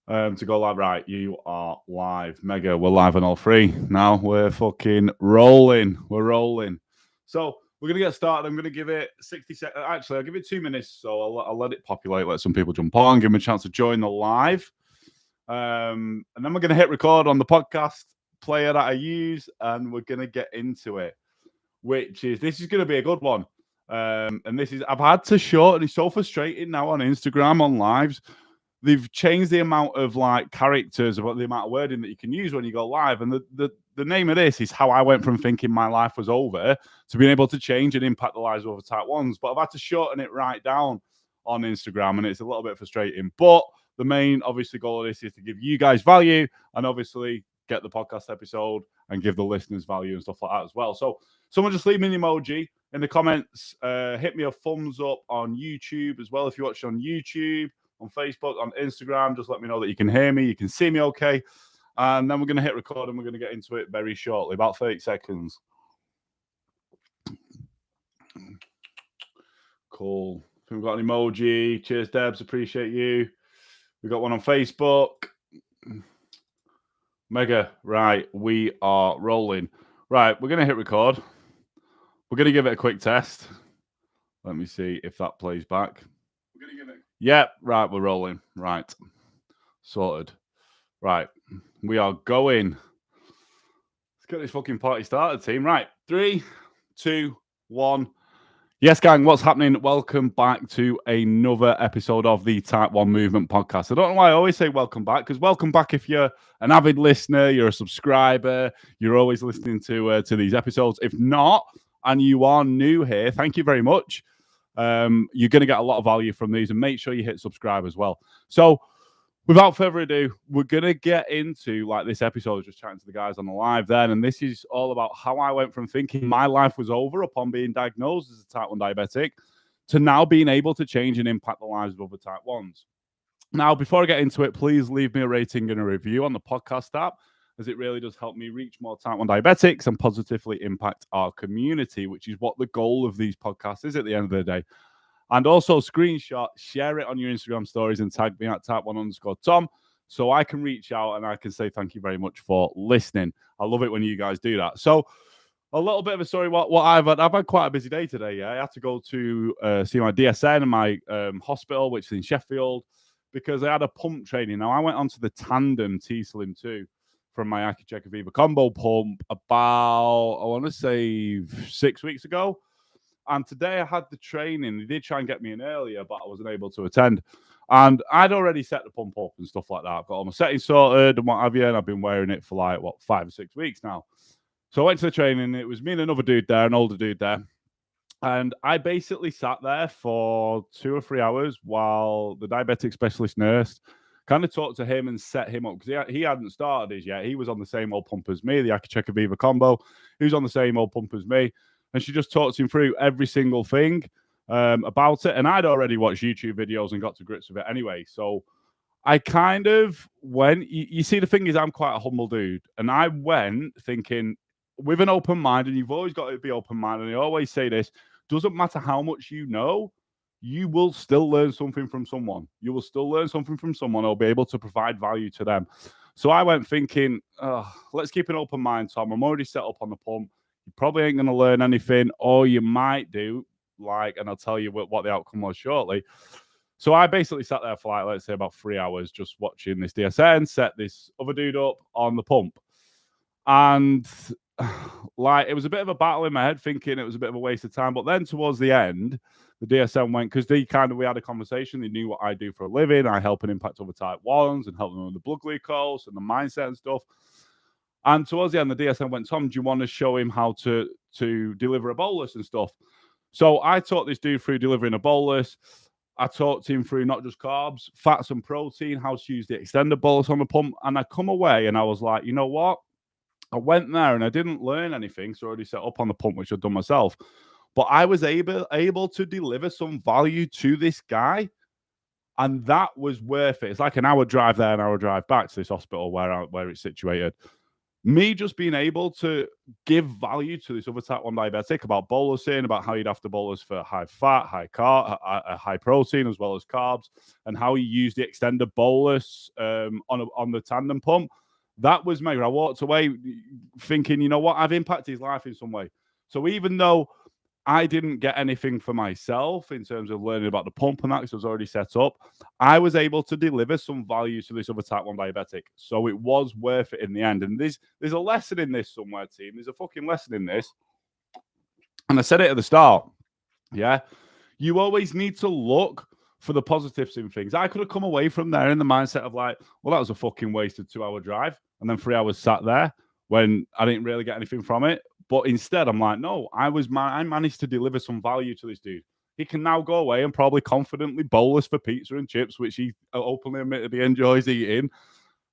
to go live. Right, you are live. Mega, we're live on all three. Now we're fucking rolling. We're rolling. So we're going to get started. I'm going to give it 60 seconds. Actually, I'll give it 2 minutes. So I'll let it populate, let some people jump on, give them a chance to join the live. And then we're going to hit record on the podcast player that I use, and we're going to get into it, this is going to be a good one. And this is, I've had to shorten, it's so frustrating now on Instagram, on lives. They've changed the amount of like characters, about the amount of wording that you can use when you go live. And the name of this is how I went from thinking my life was over to being able to change and impact the lives of other type ones. But I've had to shorten it right down on Instagram, and it's a little bit frustrating. But the main, obviously, goal of this is to give you guys value and obviously get the podcast episode and give the listeners value and stuff like that as well. So someone just leave me an emoji in the comments. Hit me a thumbs up on YouTube as well if you watch on YouTube, on Facebook, on Instagram. Just let me know that you can hear me, you can see me okay. And then we're going to hit record and we're going to get into it very shortly, about 30 seconds. Cool. We've got an emoji. Cheers, Debs. Appreciate you. We got one on Facebook. Mega. Right. We are rolling. Right. We're going to hit record. We're going to give it a quick test. Let me see if that plays back. We're going to give it. Yep. Right. We're rolling. Right. Sorted. Right. We are going. Let's get this fucking party started, team. Right. 3, 2, 1. Yes, gang, what's happening? Welcome back to another episode of the Type 1 Movement podcast. I don't know why I always say welcome back, because welcome back if you're an avid listener, you're a subscriber, you're always listening to these episodes. If not, and you are new here, thank you very much. You're going to get a lot of value from these, and make sure you hit subscribe as well. So, without further ado, we're going to get into, like, this episode. I was just chatting to the guys on the live then, and this is all about how I went from thinking my life was over upon being diagnosed as a type 1 diabetic to now being able to change and impact the lives of other type 1s. Now, before I get into it, please leave me a rating and a review on the podcast app, as it really does help me reach more type 1 diabetics and positively impact our community, which is what the goal of these podcasts is at the end of the day. And also screenshot, share it on your Instagram stories and tag me at type1_Tom so I can reach out and I can say thank you very much for listening. I love it when you guys do that. So a little bit of a story what I've had quite a busy day today. Yeah, I had to go to see my DSN and my hospital, which is in Sheffield, because I had a pump training. Now I went onto the Tandem T-Slim 2 from my Accu-Check Aviva combo pump about, I want to say 6 weeks ago. And today I had the training. They did try and get me in earlier, but I wasn't able to attend. And I'd already set the pump up and stuff like that. I've got all my settings sorted and what have you, and I've been wearing it for like, 5 or 6 weeks now. So I went to the training. It was me and another dude there, an older dude there. And I basically sat there for 2 or 3 hours while the diabetic specialist nurse kind of talked to him and set him up, because he hadn't started his yet. He was on the same old pump as me, the Accu-Check Aviva combo. He was on the same old pump as me. And she just talked him through every single thing about it. And I'd already watched YouTube videos and got to grips with it anyway. So I kind of went, you see, the thing is, I'm quite a humble dude. And I went thinking with an open mind, and you've always got to be open-minded. And I always say this, doesn't matter how much you know, you will still learn something from someone. You will still learn something from someone or be able to provide value to them. So I went thinking, let's keep an open mind, Tom. I'm already set up on the pump. You probably ain't going to learn anything, or you might do, and I'll tell you what the outcome was shortly. So I basically sat there for let's say about 3 hours just watching this DSN set this other dude up on the pump. And it was a bit of a battle in my head, thinking it was a bit of a waste of time. But then towards the end, the DSM went, because we had a conversation. They knew what I do for a living. I help and impact other type 1s and help them with the blood glucose and the mindset and stuff. And towards the end, the DSM went, Tom, do you want to show him how to deliver a bolus and stuff? So I taught this dude through delivering a bolus. I taught him through not just carbs, fats and protein, how to use the extended bolus on the pump. And I come away and I was like, you know what? I went there and I didn't learn anything. So I already set up on the pump, which I'd done myself. But I was able to deliver some value to this guy. And that was worth it. It's like an hour drive there, an hour drive back to this hospital where it's situated. me just being able to give value to this other type 1 diabetic about bolusing, about how you'd have to bolus for high fat, high carb, high protein, as well as carbs, and how you use the extended bolus on the tandem pump. That was me. I walked away thinking, you know what, I've impacted his life in some way. So even though I didn't get anything for myself in terms of learning about the pump and that, because it was already set up, I was able to deliver some value to this other type 1 diabetic. So it was worth it in the end. And there's a lesson in this somewhere, team. There's a fucking lesson in this. And I said it at the start. Yeah. You always need to look for the positives in things. I could have come away from there in the mindset of like, well, that was a fucking wasted 2-hour drive. And then 3 hours sat there when I didn't really get anything from it. But instead, I'm like, no, I managed to deliver some value to this dude. He can now go away and probably confidently bolus for pizza and chips, which he openly admitted he enjoys eating.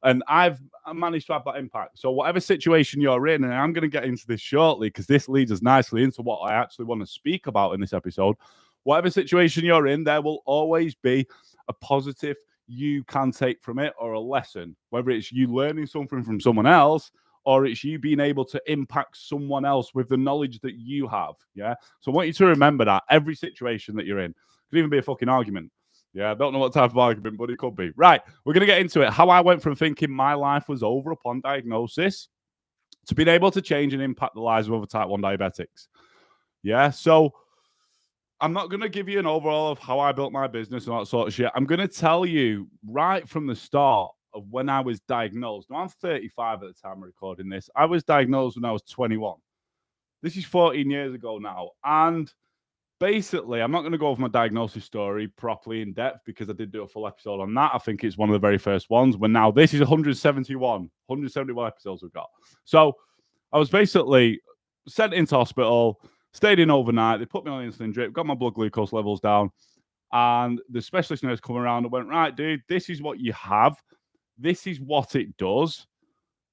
And I managed to have that impact. So whatever situation you're in, and I'm going to get into this shortly because this leads us nicely into what I actually want to speak about in this episode. Whatever situation you're in, there will always be a positive you can take from it or a lesson, whether it's you learning something from someone else or it's you being able to impact someone else with the knowledge that you have. Yeah. So I want you to remember that every situation that you're in could even be a fucking argument. Yeah, I don't know what type of argument, but it could be. Right, we're going to get into it. How I went from thinking my life was over upon diagnosis to being able to change and impact the lives of other type 1 diabetics. Yeah, so I'm not going to give you an overall of how I built my business and that sort of shit. I'm going to tell you right from the start of when I was diagnosed. Now, I'm 35 at the time of recording this. I was diagnosed when I was 21. This is 14 years ago now. And basically, I'm not going to go over my diagnosis story properly in depth because I did do a full episode on that. I think it's one of the very first ones. When now this is 171 episodes we've got. So I was basically sent into hospital, stayed in overnight. They put me on insulin drip, got my blood glucose levels down. And the specialist nurse come around and went, right, dude, this is what you have. This is what it does.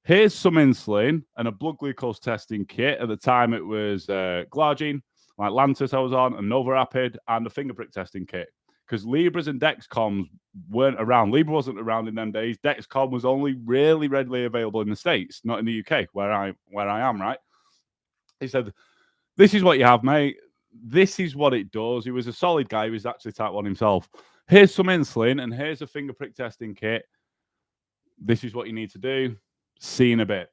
Here's some insulin and a blood glucose testing kit. At the time, it was Glargine, like Lantus I was on, and Nova Rapid, and a finger prick testing kit. Because Libras and Dexcoms weren't around. Libra wasn't around in them days. Dexcom was only really readily available in the States, not in the UK, where I am, right? He said, this is what you have, mate. This is what it does. He was a solid guy. He was actually type 1 himself. Here's some insulin, and here's a finger prick testing kit. This is what you need to do. See you in a bit.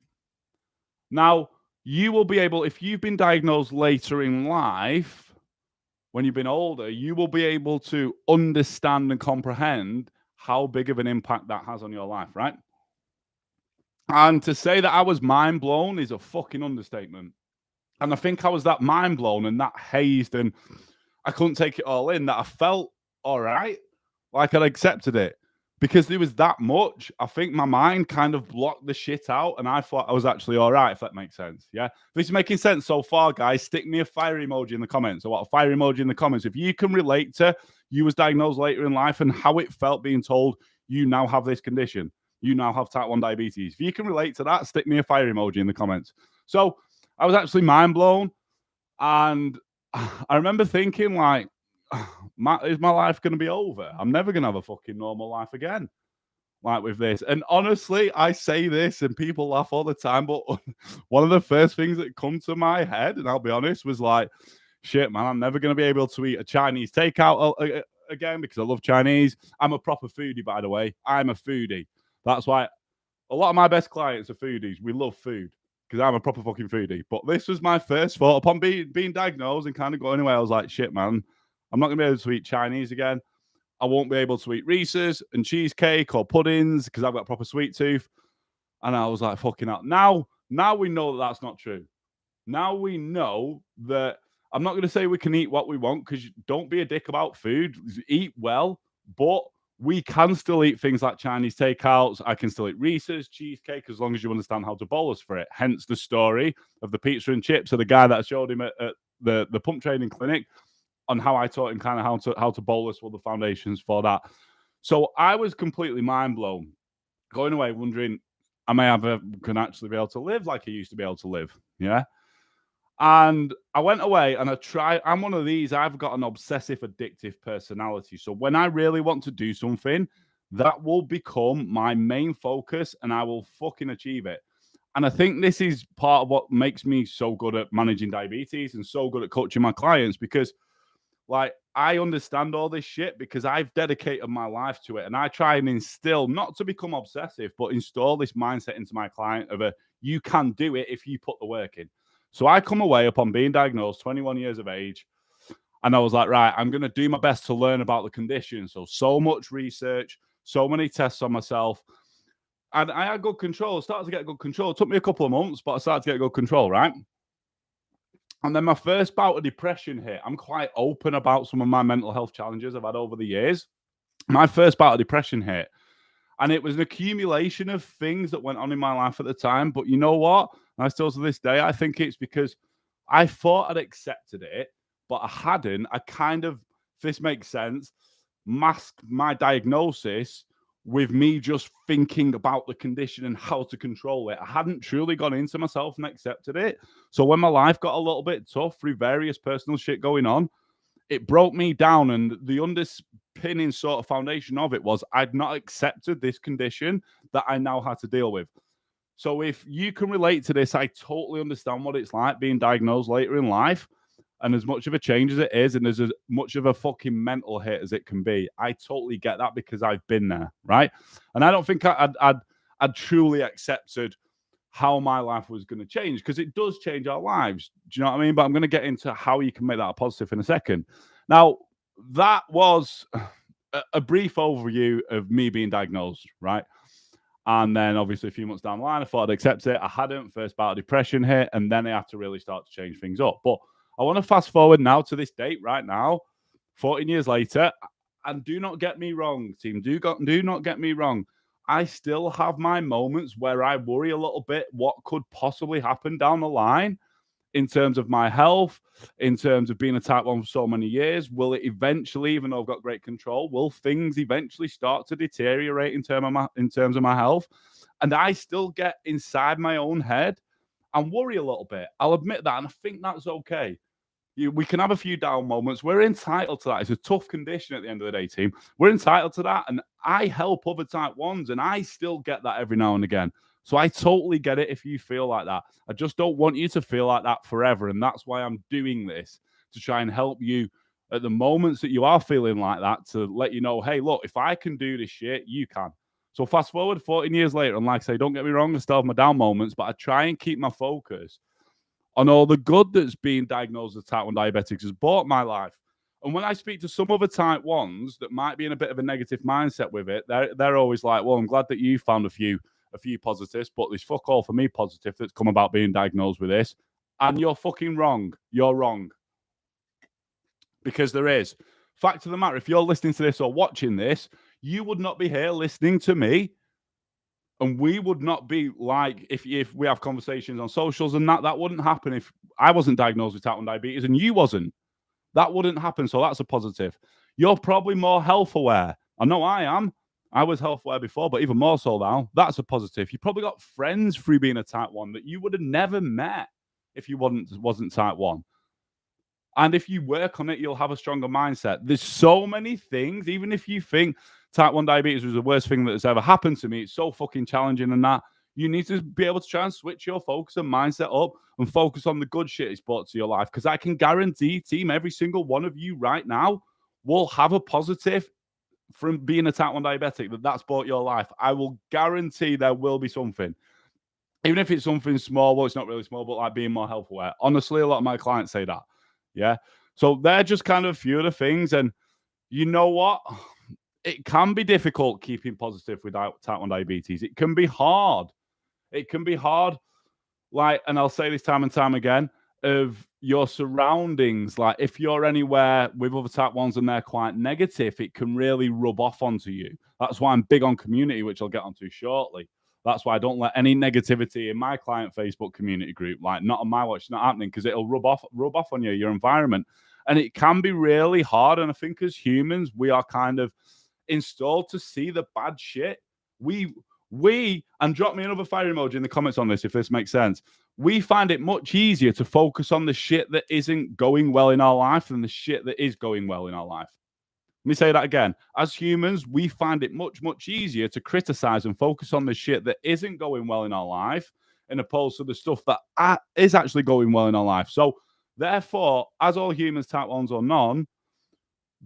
Now, you will be able, if you've been diagnosed later in life, when you've been older, you will be able to understand and comprehend how big of an impact that has on your life, right? And to say that I was mind blown is a fucking understatement. And I think I was that mind blown and that hazed and I couldn't take it all in that I felt all right. Like I'd accepted it. Because there was that much, I think my mind kind of blocked the shit out and I thought I was actually all right, if that makes sense. Yeah. If this is making sense so far, guys, stick me a fire emoji in the comments. I want a fire emoji in the comments. If you can relate to you was diagnosed later in life and how it felt being told you now have this condition, you now have type 1 diabetes. If you can relate to that, stick me a fire emoji in the comments. So I was actually mind blown. And I remember thinking like, is my life going to be over? I'm never going to have a fucking normal life again, like with this. And honestly, I say this and people laugh all the time, but one of the first things that come to my head, and I'll be honest, was like, shit, man, I'm never going to be able to eat a Chinese takeout again because I love Chinese. I'm a proper foodie, by the way. I'm a foodie. That's why a lot of my best clients are foodies. We love food because I'm a proper fucking foodie. But this was my first thought upon being diagnosed and kind of going away. I was like, shit, man, I'm not going to be able to eat Chinese again. I won't be able to eat Reese's and cheesecake or puddings because I've got a proper sweet tooth. And I was like, fucking hell. Now we know that that's not true. Now we know that I'm not going to say we can eat what we want because don't be a dick about food. Eat well, but we can still eat things like Chinese takeouts. I can still eat Reese's, cheesecake, as long as you understand how to bolus for it. Hence the story of the pizza and chips of the guy that I showed him at the pump training clinic on how I taught him kind of how to bolus, all the foundations for that. So I was completely mind blown, going away wondering, am I ever going to actually be able to live like I used to be able to live? Yeah. And I went away and I tried. I'm one of these, I've got an obsessive, addictive personality. So when I really want to do something, that will become my main focus and I will fucking achieve it. And I think this is part of what makes me so good at managing diabetes and so good at coaching my clients, because like I understand all this shit because I've dedicated my life to it, and I try and instill, not to become obsessive, but install this mindset into my client of you can do it if you put the work in. So I come away upon being diagnosed, 21 years of age, and I was like, right, I'm going to do my best to learn about the condition. So much research, so many tests on myself. And I had good control. I started to get good control. It took me a couple of months, but I started to get good control, right? And then my first bout of depression hit. I'm quite open about some of my mental health challenges I've had over the years. My first bout of depression hit. And it was an accumulation of things that went on in my life at the time. But you know what? I still to this day, I think it's because I thought I'd accepted it, but I hadn't. I kind of, if this makes sense, masked my diagnosis with me just thinking about the condition and how to control it. I hadn't truly gone into myself and accepted it. So when my life got a little bit tough through various personal shit going on, it broke me down. And the underpinning sort of foundation of it was I'd not accepted this condition that I now had to deal with. So if you can relate to this, I totally understand what it's like being diagnosed later in life. And as much of a change as it is, and as much of a fucking mental hit as it can be, I totally get that because I've been there, right? And I don't think I'd truly accepted how my life was going to change, because it does change our lives. Do you know what I mean? But I'm going to get into how you can make that a positive in a second. Now, that was a brief overview of me being diagnosed, right? And then obviously a few months down the line, I thought I'd accept it. I hadn't. First bout of depression hit, and then I had to really start to change things up. But I want to fast forward now to this date right now, 14 years later. And do not get me wrong, team. Do not get me wrong. I still have my moments where I worry a little bit what could possibly happen down the line in terms of my health, in terms of being a type 1 for so many years. Will it eventually, even though I've got great control, will things eventually start to deteriorate in terms of my health? And I still get inside my own head and worry a little bit. I'll admit that, and I think that's okay. We can have a few down moments. We're entitled to that. It's a tough condition at the end of the day, team. We're entitled to that. And I help other type 1s, and I still get that every now and again. So I totally get it if you feel like that. I just don't want you to feel like that forever. And that's why I'm doing this, to try and help you at the moments that you are feeling like that, to let you know, hey, look, if I can do this shit, you can. So fast forward 14 years later, and like I say, don't get me wrong, I still have my down moments, but I try and keep my focus on all the good that's being diagnosed as type 1 diabetics has brought my life. And when I speak to some other type 1s that might be in a bit of a negative mindset with it, they're always like, well, I'm glad that you found a few positives, but there's fuck all for me positive that's come about being diagnosed with this. And you're fucking wrong. You're wrong. Because there is. Fact of the matter, if you're listening to this or watching this, you would not be here listening to me. And we would not be like, if we have conversations on socials and that wouldn't happen if I wasn't diagnosed with type 1 diabetes and you wasn't. That wouldn't happen. So that's a positive. You're probably more health aware. I know I am. I was health aware before, but even more so now. That's a positive. You probably got friends through being a type 1 that you would have never met if you wasn't type 1. And if you work on it, you'll have a stronger mindset. There's so many things, even if you think type 1 diabetes was the worst thing that has ever happened to me, it's so fucking challenging, and that you need to be able to try and switch your focus and mindset up and focus on the good shit it's brought to your life. Because I can guarantee, team, every single one of you right now will have a positive from being a type 1 diabetic that's brought your life. I will guarantee there will be something. Even if it's something small, well, it's not really small, but like being more health aware. Honestly, a lot of my clients say that. Yeah. So they're just kind of a few of the things. And you know what? It can be difficult keeping positive without type 1 diabetes. It can be hard. It can be hard. Like, and I'll say this time and time again, of your surroundings. Like, if you're anywhere with other type 1s and they're quite negative, it can really rub off onto you. That's why I'm big on community, which I'll get onto shortly. That's why I don't let any negativity in my client Facebook community group, like not on my watch, it's not happening, because it'll rub off on you, your environment. And it can be really hard. And I think as humans, we are kind of installed to see the bad shit. And drop me another fire emoji in the comments on this if this makes sense. We find it much easier to focus on the shit that isn't going well in our life than the shit that is going well in our life. Let me say that again. As humans, we find it much, much easier to criticize and focus on the shit that isn't going well in our life in opposed to the stuff that is actually going well in our life. So, therefore, as all humans, type 1s or none,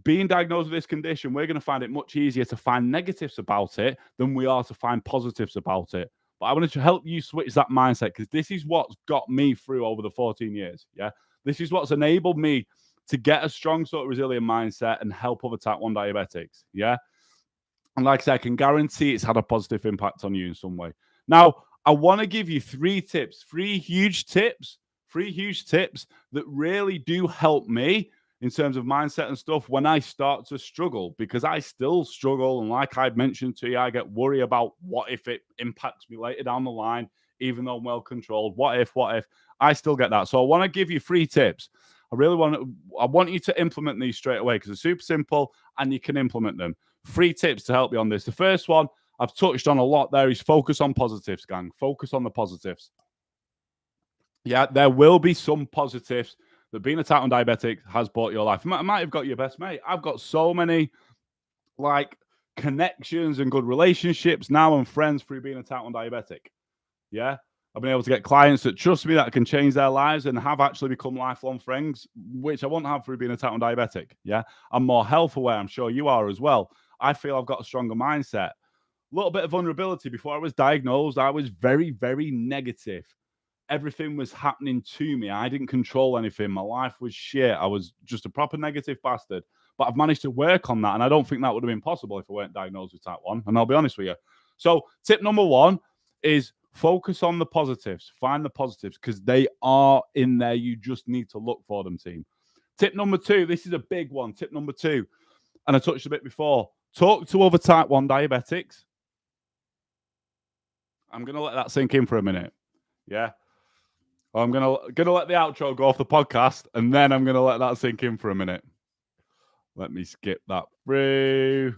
being diagnosed with this condition, we're going to find it much easier to find negatives about it than we are to find positives about it. But I wanted to help you switch that mindset because this is what's got me through over the 14 years. Yeah. This is what's enabled me to get a strong sort of resilient mindset and help other type 1 diabetics. Yeah. And like I said, I can guarantee it's had a positive impact on you in some way. Now, I want to give you three huge tips that really do help me in terms of mindset and stuff when I start to struggle, because I still struggle. And like I mentioned to you, I get worried about what if it impacts me later down the line, even though I'm well controlled. What if? I still get that. So I want to give you 3 tips. I want you to implement these straight away because they're super simple and you can implement them. 3 tips to help you on this. The first one I've touched on a lot there is focus on positives, gang. Focus on the positives. Yeah, there will be some positives that being a type 1 diabetic has brought your life. I might have got your best mate. I've got so many like connections and good relationships now and friends through being a type 1 diabetic. Yeah. I've been able to get clients that trust me, that can change their lives and have actually become lifelong friends, which I won't have through being a type 1 diabetic. Yeah. I'm more health aware. I'm sure you are as well. I feel I've got a stronger mindset. A little bit of vulnerability. Before I was diagnosed, I was very, very negative. Everything was happening to me. I didn't control anything. My life was shit. I was just a proper negative bastard. But I've managed to work on that. And I don't think that would have been possible if I weren't diagnosed with type 1. And I'll be honest with you. So tip number 1 is focus on the positives. Find the positives because they are in there. You just need to look for them, team. Tip number 2, this is a big one. Tip number 2, and I touched a bit before, talk to other type 1 diabetics. I'm going to let that sink in for a minute. Yeah. I'm gonna let the outro go off the podcast, and then I'm gonna let that sink in for a minute. Let me skip that through.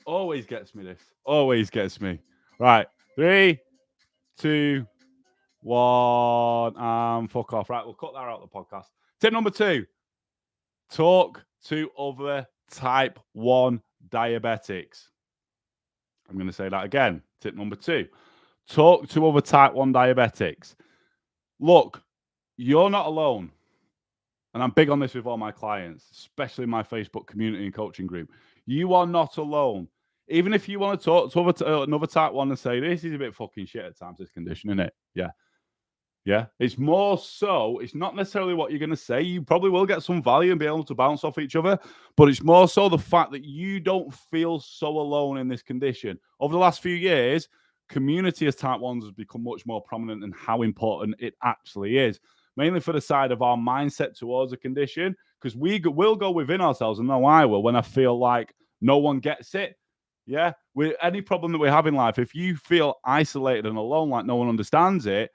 Always gets me this. Always gets me. Right. 3, 2, 1, fuck off. Right, we'll cut that out of the podcast. Tip number 2. Talk to other type 1 diabetics. I'm going to say that again. Tip number 2. Talk to other type 1 diabetics. Look, you're not alone. And I'm big on this with all my clients, especially my Facebook community and coaching group. You are not alone. Even if you want to talk to another type 1 and say, this is a bit fucking shit at times, this condition, isn't it? Yeah. Yeah. It's more so, it's not necessarily what you're going to say. You probably will get some value and be able to bounce off each other. But it's more so the fact that you don't feel so alone in this condition. Over the last few years, community as type 1s has become much more prominent in how important it actually is. Mainly for the side of our mindset towards a condition, because will go within ourselves, and know I will, when I feel like no one gets it. Yeah. With any problem that we have in life, if you feel isolated and alone, like no one understands it,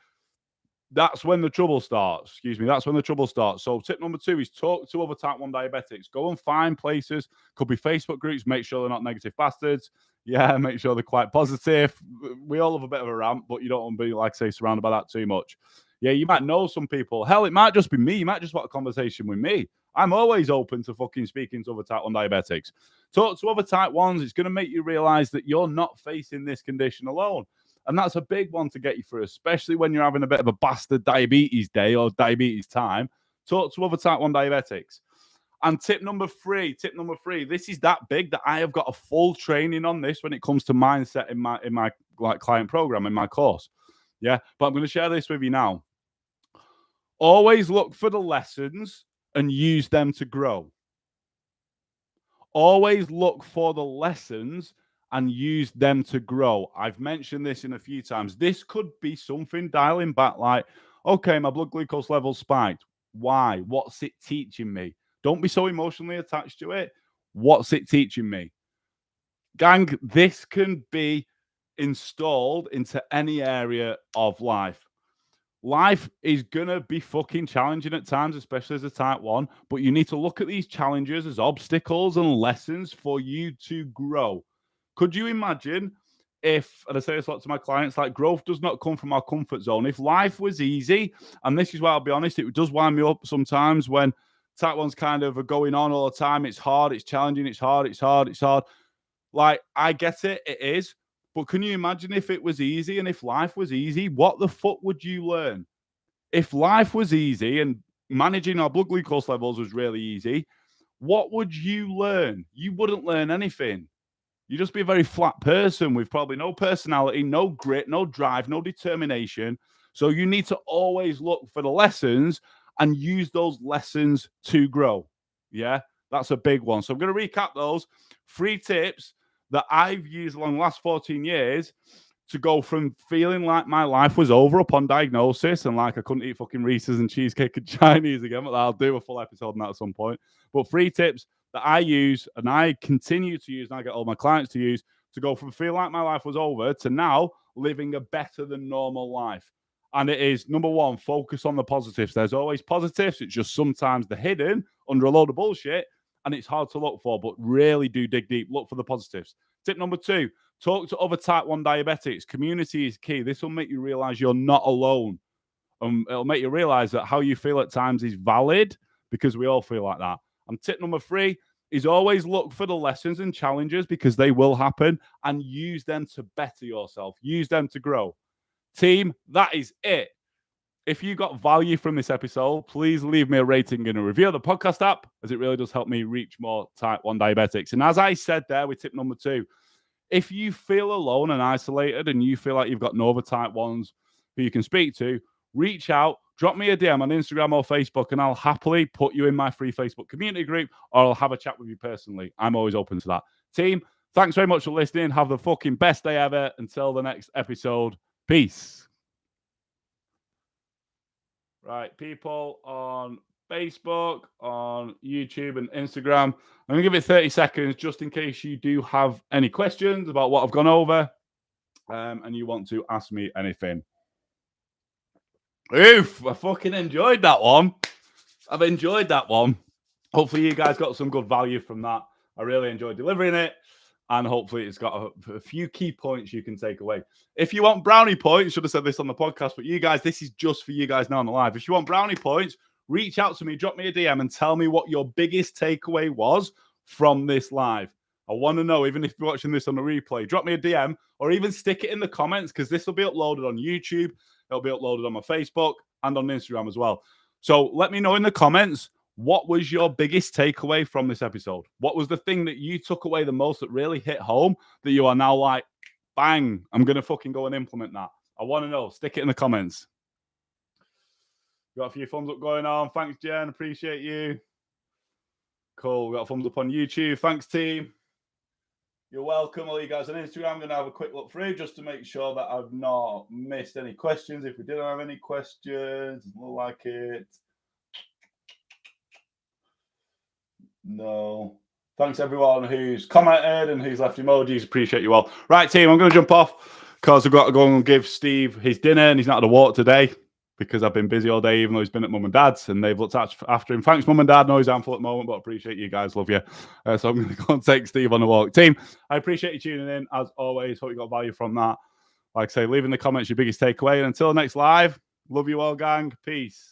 that's when the trouble starts. That's when the trouble starts. So tip number 2 is talk to other type 1 diabetics. Go and find places. Could be Facebook groups. Make sure they're not negative bastards. Yeah, make sure they're quite positive. We all have a bit of a rant, but you don't want to be, like, say, surrounded by that too much. Yeah, you might know some people. Hell, it might just be me. You might just want a conversation with me. I'm always open to fucking speaking to other type 1 diabetics. Talk to other type 1s. It's going to make you realize that you're not facing this condition alone. And that's a big one to get you through, especially when you're having a bit of a bastard diabetes day or diabetes time. Talk to other type 1 diabetics. And tip number 3, this is that big that I have got a full training on this when it comes to mindset in my like client program, in my course. Yeah, but I'm going to share this with you now. Always look for the lessons and use them to grow. Always look for the lessons and use them to grow. I've mentioned this in a few times. This could be something dialing back like, okay, my blood glucose level spiked. Why? What's it teaching me? Don't be so emotionally attached to it. What's it teaching me? Gang, this can be installed into any area of life. Life is going to be fucking challenging at times, especially as a type 1, but you need to look at these challenges as obstacles and lessons for you to grow. Could you imagine if, and I say this a lot to my clients, like, growth does not come from our comfort zone. If life was easy, and this is why I'll be honest, it does wind me up sometimes when type 1s kind of are going on all the time. It's hard, it's challenging, it's hard. Like, I get it, it is. But can you imagine if it was easy and if life was easy? What the fuck would you learn? If life was easy and managing our blood glucose levels was really easy, what would you learn? You wouldn't learn anything. You'd just be a very flat person with probably no personality, no grit, no drive, no determination. So you need to always look for the lessons and use those lessons to grow. Yeah, that's a big one. So I'm going to recap those 3 tips that I've used along the last 14 years to go from feeling like my life was over upon diagnosis and like I couldn't eat fucking Reese's and cheesecake and Chinese again. But I'll do a full episode on that at some point. But 3 tips that I use and I continue to use and I get all my clients to use to go from feeling like my life was over to now living a better than normal life. And it is number 1, focus on the positives. There's always positives. It's just sometimes they're hidden under a load of bullshit and it's hard to look for, but really do dig deep. Look for the positives. Tip number 2, talk to other type 1 diabetics. Community is key. This will make you realize you're not alone. It'll make you realize that how you feel at times is valid because we all feel like that. And tip number 3 is always look for the lessons and challenges because they will happen and use them to better yourself. Use them to grow. Team, that is it. If you got value from this episode, please leave me a rating and a review of the podcast app, as it really does help me reach more type 1 diabetics. And as I said there with tip number 2, if you feel alone and isolated and you feel like you've got no other type 1s who you can speak to, reach out, drop me a DM on Instagram or Facebook, and I'll happily put you in my free Facebook community group or I'll have a chat with you personally. I'm always open to that. Team, thanks very much for listening. Have the fucking best day ever. Until the next episode. Peace. Right, people on Facebook, on YouTube and Instagram. I'm going to give it 30 seconds just in case you do have any questions about what I've gone over and you want to ask me anything. Oof, I fucking enjoyed that one. I've enjoyed that one. Hopefully you guys got some good value from that. I really enjoyed delivering it. And hopefully it's got a few key points you can take away. If you want brownie points, should have said this on the podcast, but you guys, this is just for you guys now on the live. If you want brownie points, reach out to me, drop me a DM and tell me what your biggest takeaway was from this live. I want to know, even if you're watching this on the replay, drop me a DM or even stick it in the comments because this will be uploaded on YouTube. It'll be uploaded on my Facebook and on Instagram as well. So let me know in the comments, what was your biggest takeaway from this episode? What was the thing that you took away the most that really hit home that you are now like, bang, I'm going to fucking go and implement that? I want to know. Stick it in the comments. Got a few thumbs up going on. Thanks, Jen. Appreciate you. Cool. Got a thumbs up on YouTube. Thanks, team. You're welcome. All you guys on Instagram, I'm going to have a quick look through just to make sure that I've not missed any questions. If we didn't have any questions, doesn't look like it. No. Thanks, everyone who's commented and who's left emojis. Appreciate you all. Right, team, I'm going to jump off because I've got to go and give Steve his dinner and he's not had a walk today because I've been busy all day, even though he's been at mum and dad's and they've looked after him. Thanks, mum and dad. No, he's handful at the moment, but I appreciate you guys. Love you. So I'm going to go and take Steve on the walk. Team, I appreciate you tuning in. As always, hope you got value from that. Like I say, leave in the comments your biggest takeaway. And until the next live, love you all, gang. Peace.